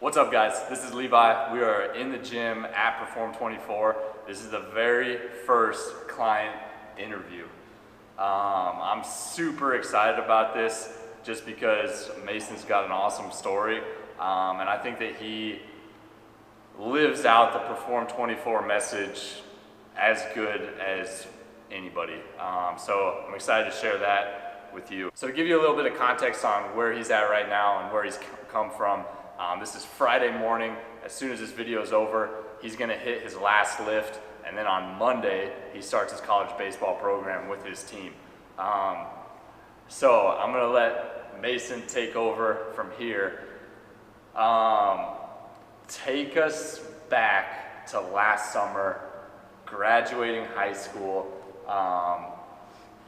What's up, guys? This is Levi. We are in the gym at Perform 24. This is the very first client interview. I'm super excited about this just because Mason's got an awesome story, and I think that he lives out the Perform 24 message as good as anybody. So I'm excited to share that with you. So to give you a little bit of context on where he's at right now and where he's come from, this is Friday morning. As soon as this video is over, he's gonna hit his last lift, and then on Monday, he starts his college baseball program with his team. So I'm gonna let Mason take over from here. Take us back to last summer, graduating high school.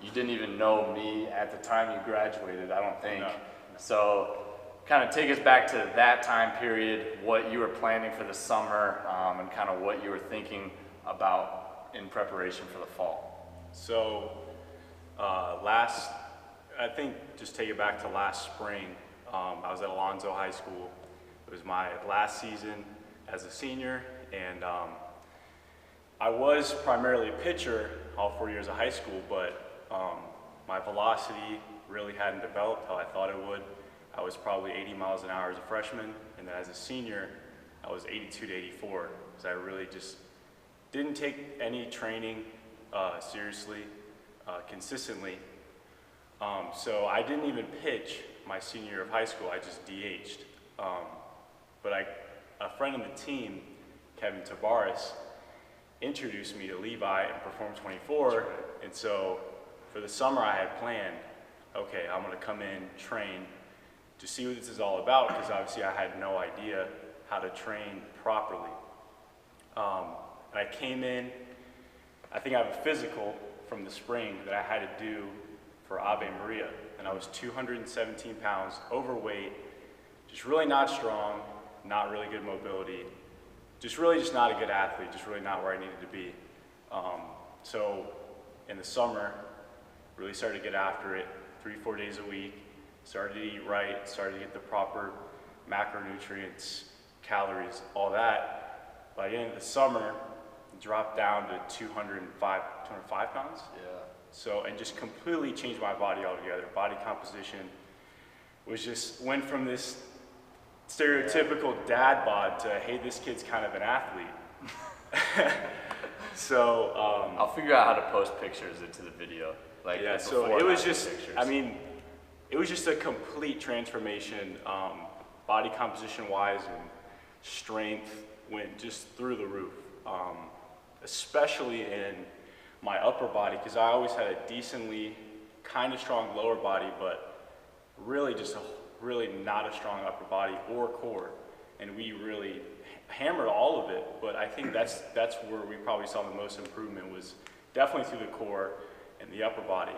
You didn't even know me at the time you graduated, I don't think. No. So kind of take us back to that time period, what you were planning for the summer, and kind of what you were thinking about in preparation for the fall. So I think just take it back to last spring. I was at Alonzo High School. It was my last season as a senior, and I was primarily a pitcher all 4 years of high school, but my velocity really hadn't developed how I thought it would. I was probably 80 miles an hour as a freshman, and then as a senior, I was 82 to 84, because I really just didn't take any training seriously, consistently. So I didn't even pitch my senior year of high school, I just DH'd. But a friend on the team, Kevin Tavares, introduced me to Levi and Perform 24, and so for the summer I had planned, okay, I'm gonna come in, train, to see what this is all about, because obviously I had no idea how to train properly. And I came in, I think I have a physical from the spring that I had to do for Ave Maria, and I was 217 pounds, overweight, just really not strong, not really good mobility, just not a good athlete, just really not where I needed to be. So in the summer, really started to get after it, 3-4 days a week, started to eat right, started to get the proper macronutrients, calories, all that. By the end of the summer, dropped down to 205 pounds. Yeah. So, and just completely changed my body altogether. Body composition was just, went from this stereotypical dad bod to, hey, this kid's kind of an athlete. So, I'll figure out how to post pictures into the video. Yeah, so it was just, I mean, it was just a complete transformation, body composition wise, and strength went just through the roof, especially in my upper body, because I always had a decently kind of strong lower body, but really just really not a strong upper body or core, and we really hammered all of it. But I think that's where we probably saw the most improvement, was definitely through the core and the upper body.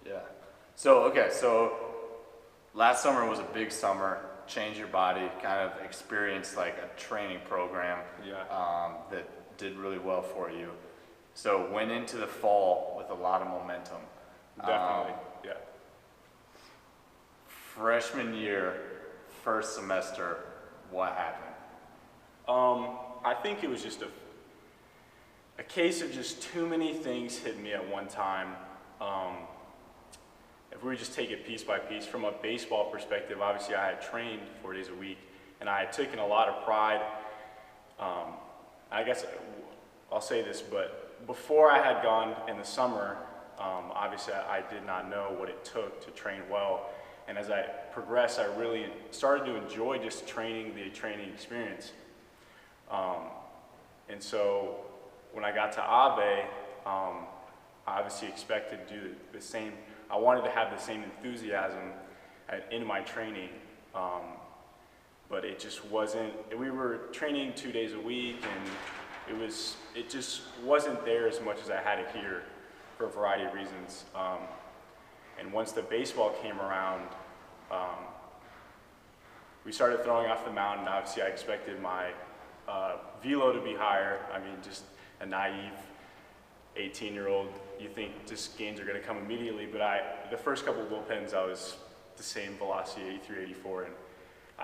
Yeah. So, okay, so last summer was a big summer, changed your body, kind of experienced like a training program that did really well for you. So went into the fall with a lot of momentum. Definitely, yeah. Freshman year, first semester, what happened? I think it was just a case of just too many things hitting me at one time. If we just take it piece by piece, from a baseball perspective, obviously I had trained 4 days a week, and I had taken a lot of pride. I guess I'll say this, but before I had gone in the summer, obviously I did not know what it took to train well. And as I progressed, I really started to enjoy just the training experience. And so when I got to Ave, I obviously expected to do the same. I wanted to have the same enthusiasm in my training, but it just wasn't. We were training 2 days a week, and it just wasn't there as much as I had it here, for a variety of reasons. And once the baseball came around, we started throwing off the mound, and obviously I expected my velo to be higher. I mean, just a naive 18-year-old, you think just gains are going to come immediately, but the first couple of bullpens I was the same velocity, 83, 84, and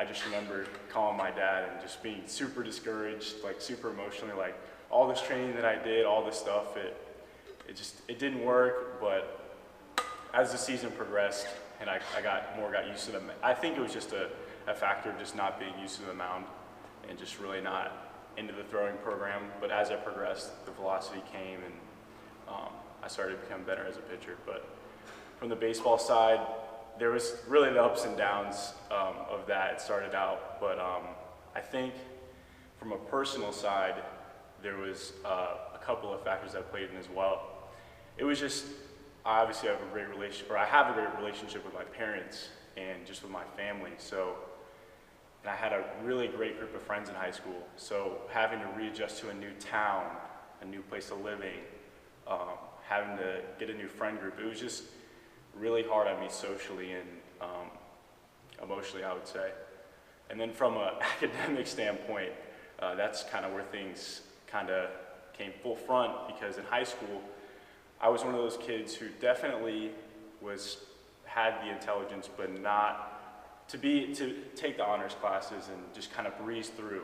I just remember calling my dad and just being super discouraged, like super emotionally, like all this training that I did, all this stuff, it didn't work. But as the season progressed and I got used to them, I think it was just a factor of just not being used to the mound and just really not into the throwing program. But as I progressed, the velocity came, and I started to become better as a pitcher. But from the baseball side, there was really the ups and downs of that. It started out, but I think from a personal side, there was a couple of factors that played in as well. It was just, I obviously have a great relationship, or I have a great relationship with my parents and just with my family. So, and I had a really great group of friends in high school. So having to readjust to a new town, a new place of living, having to get a new friend group, it was just really hard on me socially and emotionally, I would say. And then from an academic standpoint, that's kind of where things kind of came full front, because in high school, I was one of those kids who definitely had the intelligence, but not to take the honors classes and just kind of breeze through,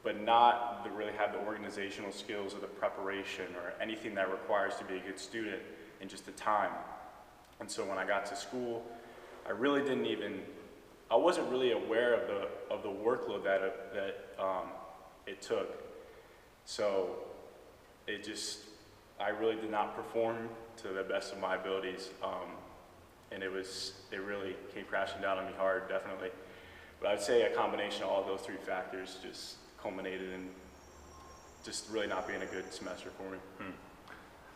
but not to really have the organizational skills or the preparation or anything that requires to be a good student in just the time. And so when I got to school, I wasn't really aware of the workload that it took. So I really did not perform to the best of my abilities. And it really came crashing down on me hard, definitely. But I'd say a combination of all those three factors just culminated in just really not being a good semester for me.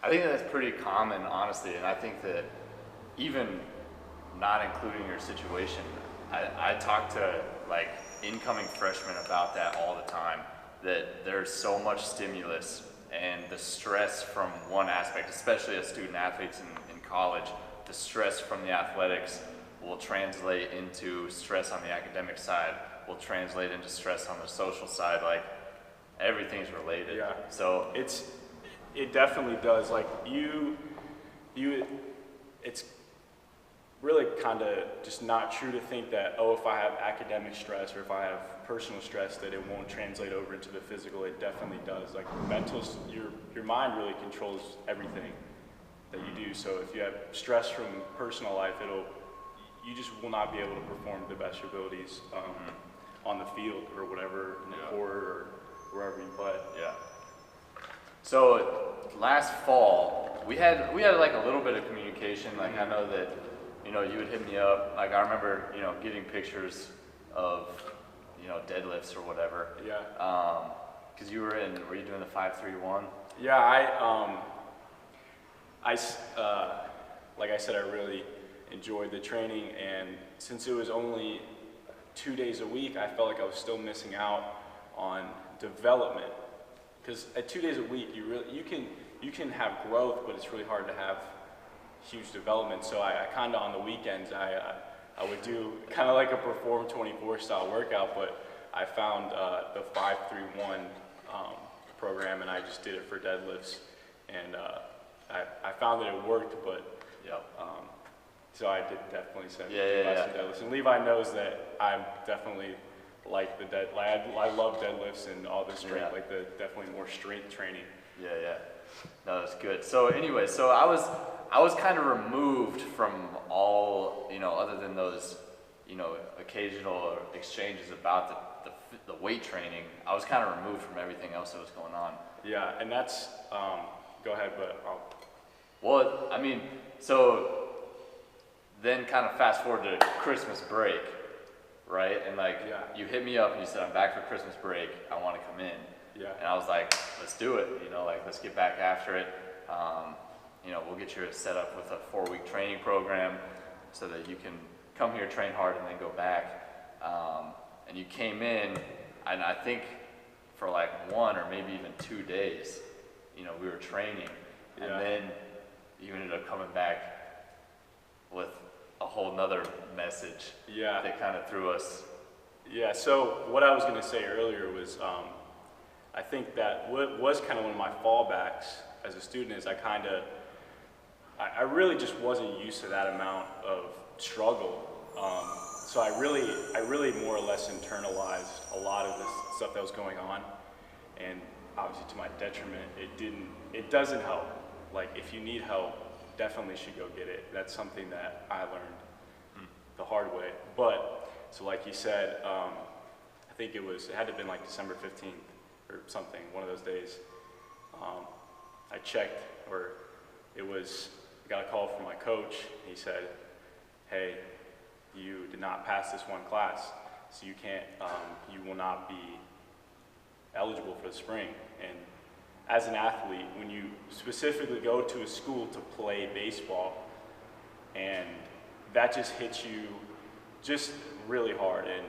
I think that's pretty common, honestly, and I think that even not including your situation, I talk to like incoming freshmen about that all the time, that there's so much stimulus and the stress from one aspect, especially as student athletes in college, the stress from the athletics will translate into stress on the academic side, will translate into stress on the social side. Like, everything's related. Yeah. So it definitely does. Like it's really kind of just not true to think that, oh, if I have academic stress or if I have personal stress, that it won't translate over into the physical. It definitely does. Like your mind really controls everything that you do. So if you have stress from personal life, you just will not be able to perform to the best of your abilities on the field or whatever, in the court or wherever you play. Yeah. So last fall, we had like a little bit of communication. Like, I know that, you would hit me up. Like, I remember, getting pictures of, deadlifts or whatever. Yeah. Cause were you doing the 5-3-1? Yeah, like I said, I really enjoyed the training, and since it was only 2 days a week, I felt like I was still missing out on development. Because at 2 days a week, you can have growth, but it's really hard to have huge development. So I kind of, on the weekends, I would do kind of like a Perform 24 style workout, but I found the 5-3-1 program, and I just did it for deadlifts, and I found that it worked, but so I did definitely send some deadlifts. And Levi knows that I'm definitely like I love deadlifts and all the strength, like the definitely more strength training. Yeah. No, that's good. So anyway, so I was kind of removed from all, other than those, occasional exchanges about the weight training. I was kind of removed from everything else that was going on. Yeah, and that's, go ahead, but Well, I mean, so then kind of fast forward to Christmas break, right? And you hit me up and you said, I'm back for Christmas break, I want to come in. Yeah. And I was like, let's do it, let's get back after it. We'll get you set up with a 4-week training program so that you can come here, train hard, and then go back. And you came in, and I think for like 1 or maybe even 2 days, we were training. And then you ended up coming back with a whole nother message that kind of threw us. Yeah, so what I was going to say earlier was I think that what was kind of one of my fallbacks as a student is I really just wasn't used to that amount of struggle. So I really more or less internalized a lot of this stuff that was going on, and obviously to my detriment, it doesn't help. Like, if you need help, definitely should go get it. That's something that I learned the hard way. But, so like you said, I think it had to have been like December 15th or something, one of those days. I checked, or I got a call from my coach. He said, hey, you did not pass this one class, so you can't, you will not be eligible for the spring. And as an athlete, when you specifically go to a school to play baseball, and that just hits you just really hard, and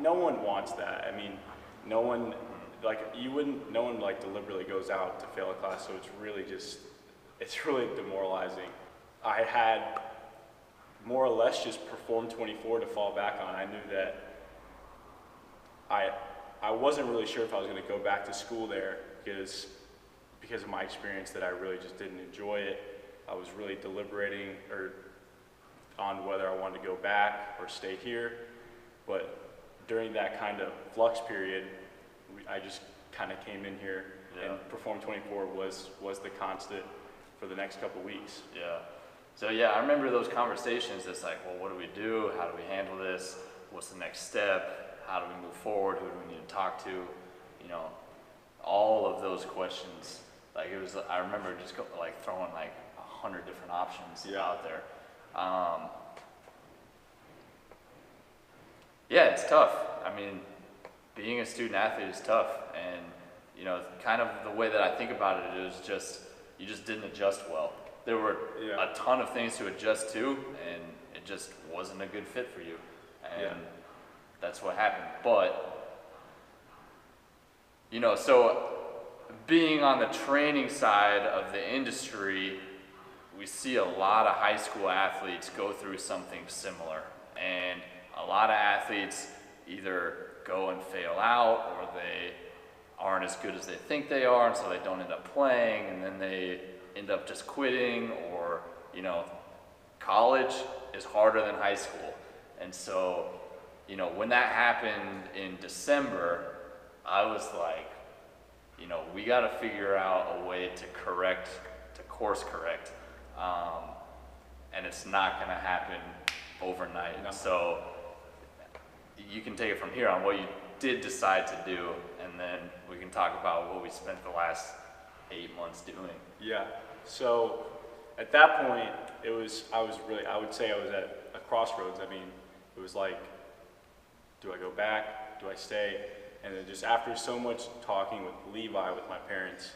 no one wants that. I mean, no one like deliberately goes out to fail a class, so it's really demoralizing. I had more or less just Perform 24 to fall back on. I knew that I wasn't really sure if I was going to go back to school there because of my experience, that I really just didn't enjoy it. I was really deliberating on whether I wanted to go back or stay here. But during that kind of flux period, I just kind of came in here, and Perform 24 was the constant for the next couple weeks. Yeah. So yeah, I remember those conversations. It's like, well, what do we do? How do we handle this? What's the next step? How do we move forward? Who do we need to talk to? You know, all of those questions. Like, I remember just throwing like 100 different options out there. Yeah, it's tough. I mean, being a student athlete is tough, and you know, kind of the way that I think about it is just you just didn't adjust well. There were a ton of things to adjust to, and it just wasn't a good fit for you, and that's what happened. But you know, so being on the training side of the industry, we see a lot of high school athletes go through something similar, and a lot of athletes either go and fail out, or they aren't as good as they think they are, and so they don't end up playing, and then they end up just quitting. Or, you know, college is harder than high school. And so, you know, when that happened in December, I was like, you know, we got to figure out a way to course correct. And it's not going to happen overnight. No. So you can take it from here on what you did decide to do, and then we can talk about what we spent the last 8 months doing. Yeah. So at that point, I would say I was at a crossroads. I mean, it was like, do I go back? Do I stay? And then just after so much talking with Levi, with my parents,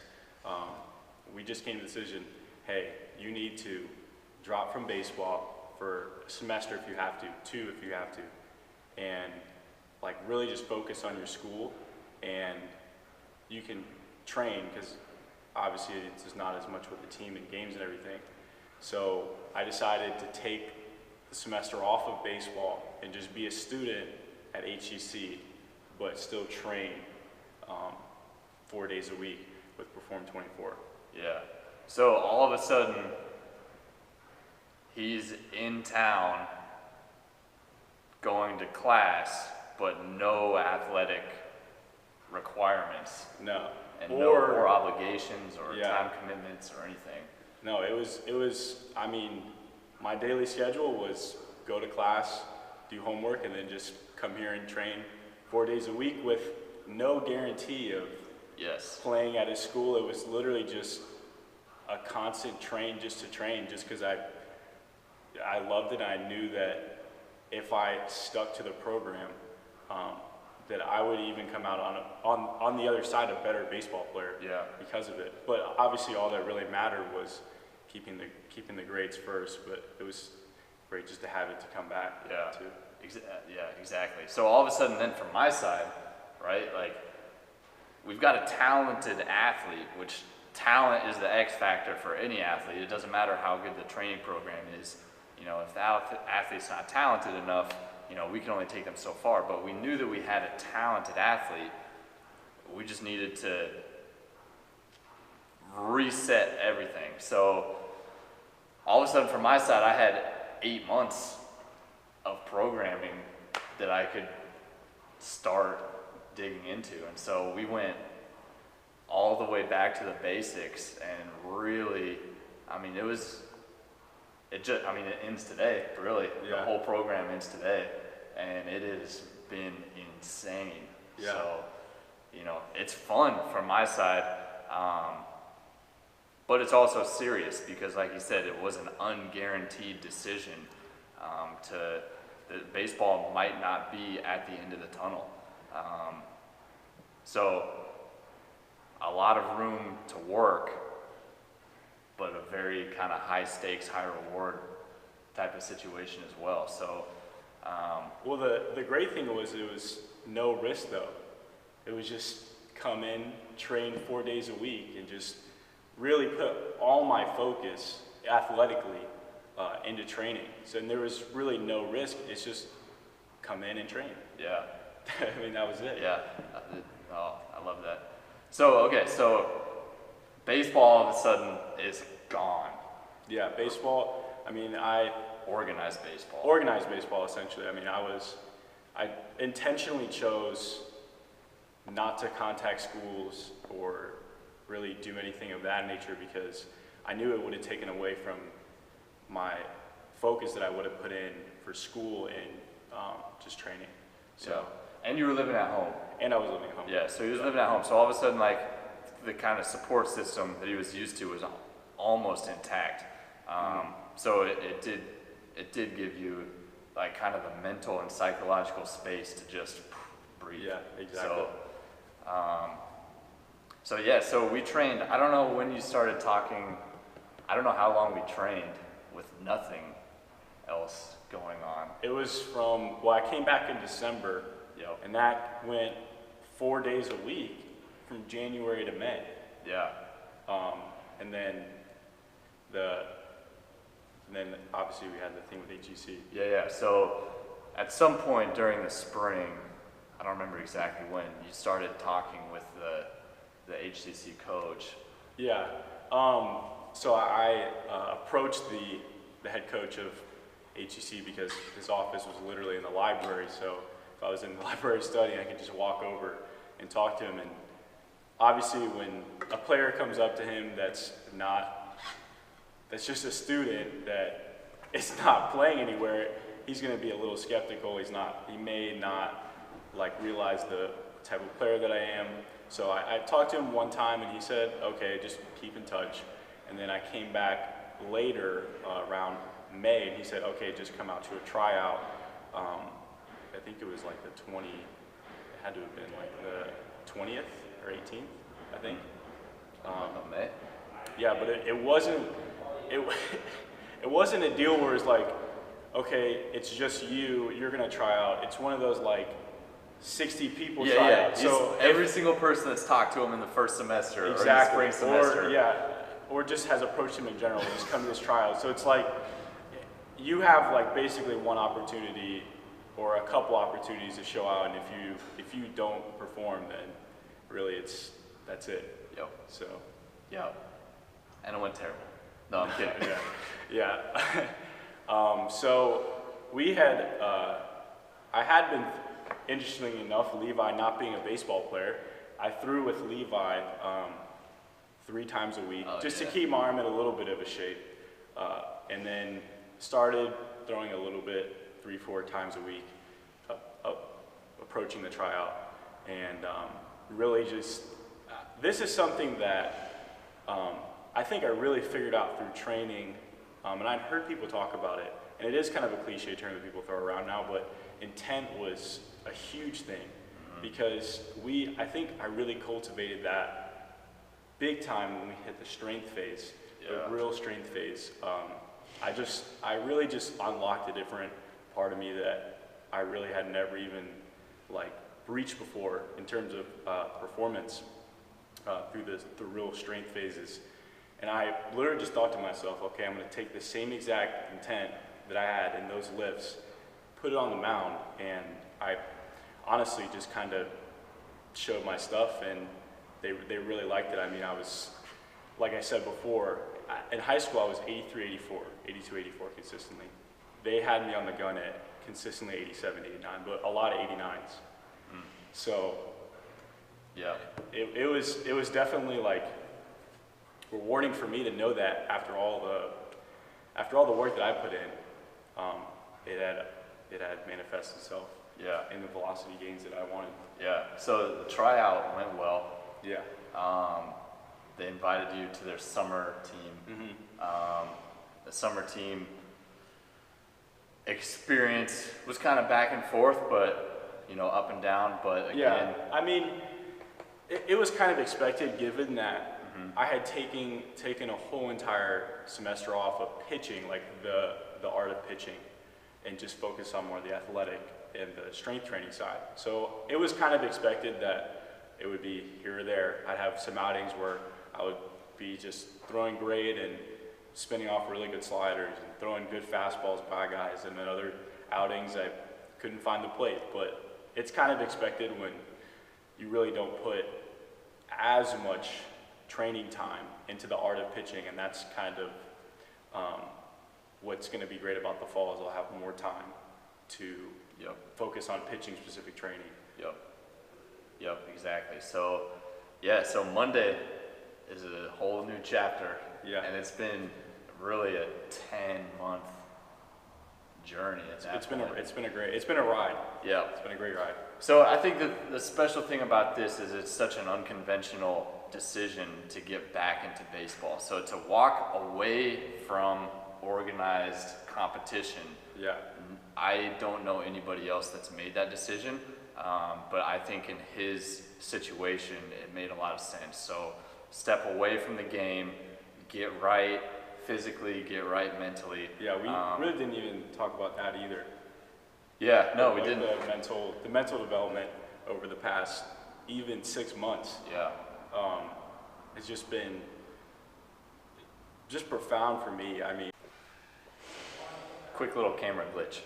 we just came to the decision, hey, you need to drop from baseball for a semester if you have to, 2 if you have to, and like really just focus on your school, and you can train, because obviously it's just not as much with the team and games and everything. So I decided to take the semester off of baseball and just be a student at HCC, but still train 4 days a week with Perform 24. Yeah. So all of a sudden, he's in town going to class, but no athletic requirements. No. And no more obligations or time commitments or anything. No, it was, I mean, my daily schedule was go to class, do homework, and then just come here and train 4 days a week with no guarantee of playing at his school. It was literally just a constant train just to train, just because I loved it. I knew that if I stuck to the program, that I would even come out on the other side a better baseball player because of it. But obviously all that really mattered was keeping the grades first, but it was great just to have it to come back to. Yeah, exactly. So all of a sudden then from my side, right, like we've got a talented athlete, which talent is the X factor for any athlete. It doesn't matter how good the training program is. You know, if the athlete's not talented enough, you know, we can only take them so far. But we knew that we had a talented athlete. We just needed to reset everything. So all of a sudden from my side, I had 8 months of programming that I could start digging into. And so we went all the way back to the basics and really, I mean, it ends today, really. Yeah. The whole program ends today, and it has been insane. Yeah. So, it's fun from my side, but it's also serious because, like you said, it was an unguaranteed decision. The baseball might not be at the end of the tunnel. So, a lot of room to work, but a very kind of high stakes, high reward type of situation as well. So, well, the great thing was it was no risk though. It was just come in, train 4 days a week, and just really put all my focus athletically into training. So there was really no risk. It's just come in and train. yeah, I mean, that was it. yeah. Oh, I love that. So baseball all of a sudden is gone. Yeah, baseball. I mean, Organized baseball. organized baseball essentially. I mean, I intentionally chose not to contact schools or really do anything of that nature because I knew it would have taken away from my focus that I would have put in for school and just training. So, Yeah. And you were living at home. and I was living at home. Yeah, so he was living at home. So all of a sudden, like, the kind of support system that he was used to was almost intact. So it did give you, like, kind of the mental and psychological space to just breathe. Yeah, exactly. So we trained. I don't know when you started talking. I don't know how long we trained with nothing else going on. It was I came back in December, Yep. and that went 4 days a week from January to May. Yeah. And then obviously we had the thing with HEC. Yeah. So at some point during the spring, I don't remember exactly when, you started talking with the HCC coach. Yeah. So I approached the head coach of HEC because his office was literally in the library. So if I was in the library studying, I could just walk over and talk to him. And obviously, when a player comes up to him that's just a student that is not playing anywhere, he's going to be a little skeptical. He may not realize the type of player that I am. So I talked to him one time and he said, okay, just keep in touch. And then I came back later around May and he said, okay, just come out to a tryout. I think it was it had to have been the 20th or 18th, I think. May? Yeah, but it wasn't a deal where it's like, okay, it's just you're gonna try out. It's one of those 60 people try Yeah. out. So every single person that's talked to him in the first semester exactly, or in the spring semester. or just has approached him in general, just come to this tryout. So it's like you have basically one opportunity or a couple opportunities to show out, and if you don't perform, then really that's it. Yep. So Yep. And it went terrible. No, I'm kidding. yeah. So we had, I had been, interestingly enough, Levi not being a baseball player, I threw with Levi 3 times a week just to keep my arm in a little bit of a shape, and then started throwing a little bit 3-4 times a week, approaching the tryout, and really just this is something that I think I really figured out through training, and I'd heard people talk about it, and it is kind of a cliche term that people throw around now, but intent was a huge thing because I think I really cultivated that big time when we hit the strength phase, the real strength phase. I really just unlocked a different part of me that I really had never even reached before in terms of performance through the real strength phases. And I literally just thought to myself, okay, I'm going to take the same exact intent that I had in those lifts, put it on the mound, and I honestly just kind of showed my stuff, and they really liked it. I mean, I was, like I said before, in high school I was 82, 84 consistently. They had me on the gun at consistently 87, 89, but a lot of 89s. So Yeah. it was definitely like rewarding for me to know that after all the work that I put in, it had manifested itself Yeah. in the velocity gains that I wanted. Yeah. So the tryout went well. Yeah. They invited you to their summer team. The summer team experience was kind of back and forth, but up and down. But again, Yeah, I mean, it was kind of expected given that I had taken a whole entire semester off of pitching, like the art of pitching, and just focused on more of the athletic and the strength training side. So it was kind of expected that it would be here or there. I'd have some outings where I would be just throwing great and spinning off really good sliders and throwing good fastballs by guys, and then other outings I couldn't find the plate. But it's kind of expected when you really don't put as much training time into the art of pitching, and that's kind of what's going to be great about the fall is I'll have more time to focus on pitching specific training. Yep, exactly. So so Monday is a whole new chapter. Yeah. And it's been really a 10-month journey. It's been a ride. Yeah. It's been a great ride. So I think that the special thing about this is it's such an unconventional decision to get back into baseball. So to walk away from organized competition, I don't know anybody else that's made that decision, but I think in his situation it made a lot of sense. So step away from the game, get right physically, get right mentally. Yeah, we really didn't even talk about that either. Yeah, no, we didn't. The mental development over the past even 6 months. Yeah. Has just been just profound for me. I mean, quick little camera glitch.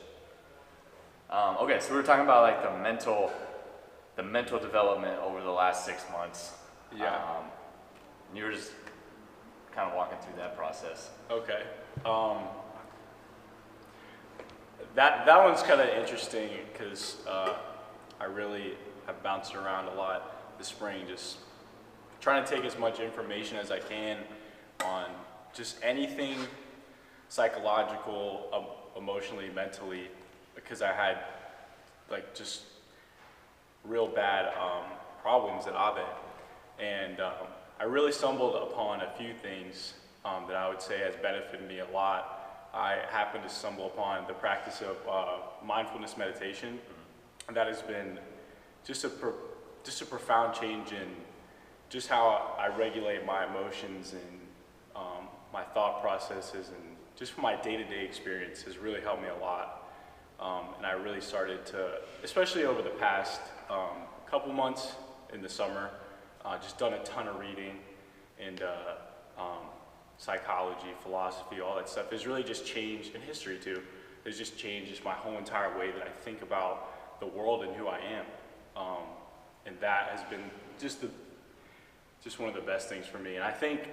Okay, so we were talking about like the mental development over the last 6 months. Yeah. And you were just kind of walking through that process. Okay. That one's kind of interesting because I really have bounced around a lot this spring, just trying to take as much information as I can on just anything psychological, emotionally, mentally, because I had like just real bad problems at Abe, and I really stumbled upon a few things that I would say has benefited me a lot. I happened to stumble upon the practice of mindfulness meditation, and that has been just a profound change in just how I regulate my emotions and my thought processes, and just for my day-to-day experience has really helped me a lot. And I really started to, especially over the past couple months in the summer, just done a ton of reading and psychology, philosophy, all that stuff has really just changed, in history too, has just changed just my whole entire way that I think about the world and who I am. And that has been just one of the best things for me. And I think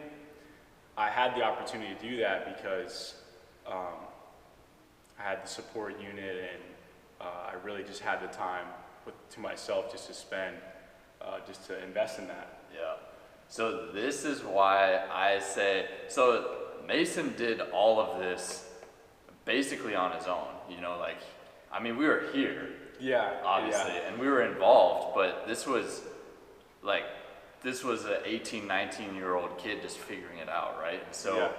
I had the opportunity to do that because I had the support unit, and I really just had the time to myself just to spend, just to invest in that. Yeah. So this is why I say, so Mason did all of this basically on his own, we were here. Yeah. Obviously, and we were involved, but this was an 18, 19-year-old kid just figuring it out, right? So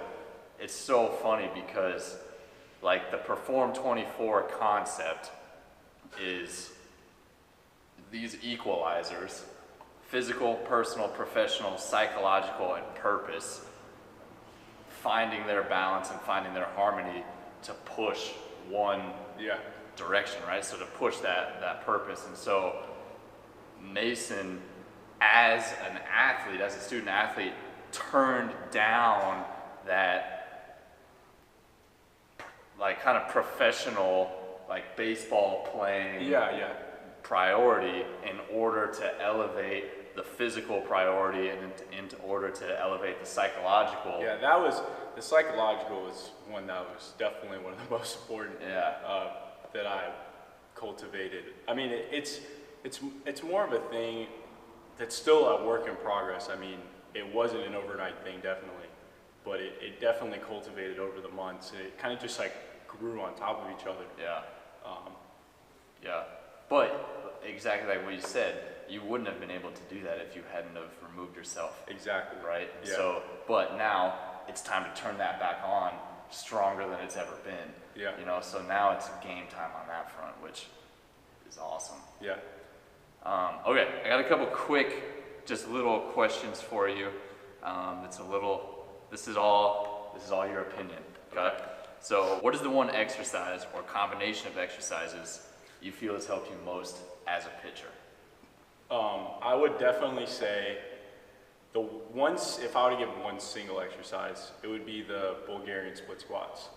it's so funny because the Perform 24 concept is these equalizers: physical, personal, professional, psychological, and purpose, finding their balance and finding their harmony to push one direction, right? So to push that purpose. And so Mason, as an athlete, as a student athlete, turned down that kind of professional, baseball playing priority in order to elevate the physical priority and in order to elevate the psychological. Yeah, the psychological was one that was definitely one of the most important. Yeah. that I cultivated. I mean, it's more of a thing that's still a work in progress. I mean, it wasn't an overnight thing, definitely, but it definitely cultivated over the months, and it kind of just like grew on top of each other. Yeah. Yeah. But exactly like what you said, you wouldn't have been able to do that if you hadn't have removed yourself. Exactly. Right? Yeah. So, but now it's time to turn that back on stronger than it's ever been. Yeah. You know, so now it's game time on that front, which is awesome. Yeah. Okay, I got a couple quick, just little questions for you. This is all your opinion, okay? So what is the one exercise or combination of exercises you feel has helped you most as a pitcher? I would definitely say if I were to give one single exercise, it would be the Bulgarian split squats.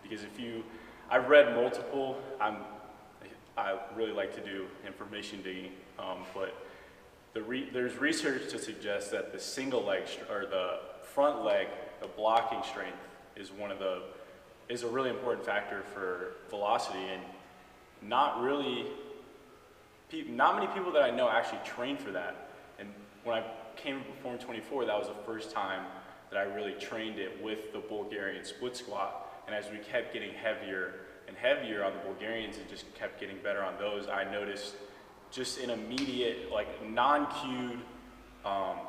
Because I've read multiple, I really like to do information digging, but there's research to suggest that the single leg, or the front leg, the blocking strength is a really important factor for velocity, and not many people that I know actually train for that. And when I came to Perform 24, that was the first time that I really trained it with the Bulgarian split squat. And as we kept getting heavier and heavier on the Bulgarians and just kept getting better on those, I noticed just an immediate, like non-cued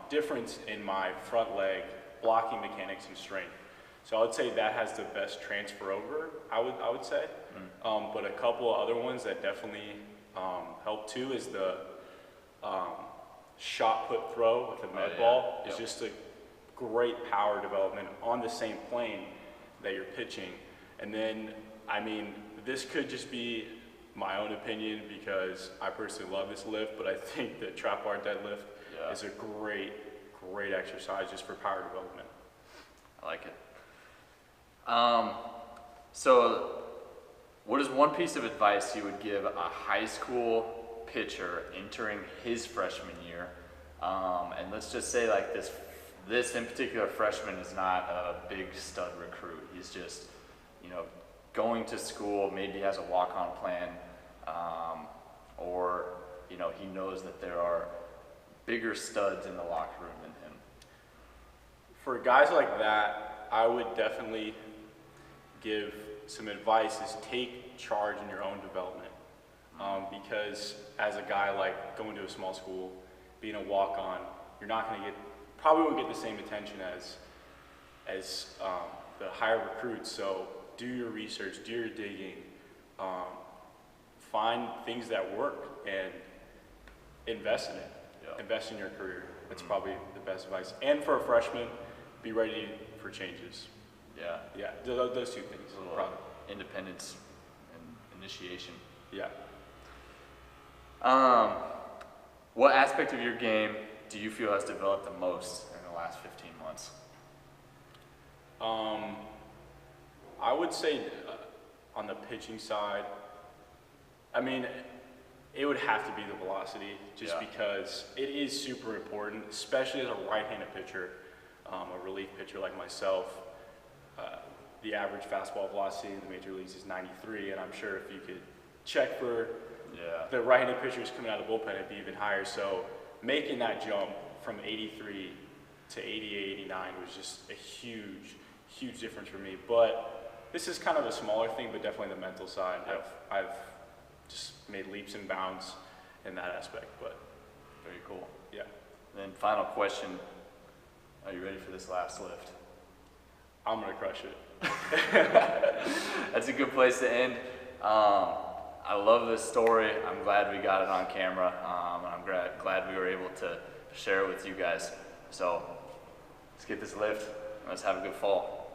difference in my front leg blocking mechanics and strength. So I would say that has the best transfer over, I would say. But a couple of other ones that definitely help too is the shot put throw with a med ball. It's just a great power development on the same plane that you're pitching. And then, I mean, this could just be my own opinion because I personally love this lift, but I think the trap bar deadlift is a great exercise just for power development. I like it. So what is one piece of advice you would give a high school pitcher entering his freshman year? And let's just say like this in particular freshman is not a big stud recruit. He's just, you know, going to school, maybe has a walk-on plan, or, you know, he knows that there are bigger studs in the locker room than him. For guys like that, I would definitely give some advice is take charge in your own development. Because as a guy like going to a small school, being a walk-on, you're not going to probably won't get the same attention as the higher recruits. So do your research, do your digging, find things that work and invest in it. Yeah. Invest in your career. That's probably the best advice. And for a freshman, be ready for changes. Yeah. Yeah, those two things. Independence and initiation. Yeah. What aspect of your game do you feel has developed the most in the last 15 months? I would say on the pitching side, I mean, it would have to be the velocity just because it is super important, especially as a right-handed pitcher, a relief pitcher like myself. The average fastball velocity in the major leagues is 93, and I'm sure if you could check for the right-handed pitchers coming out of the bullpen, it'd be even higher. So making that jump from 83 to 88, 89 was just a huge difference for me. But this is kind of a smaller thing, but definitely the mental side. I've just made leaps and bounds in that aspect. But very cool. Yeah. Then final question: are you ready for this last lift? I'm gonna crush it. That's a good place to end. I love this story. I'm glad we got it on camera, and I'm glad we were able to share it with you guys. So let's get this lift. Let's have a good fall.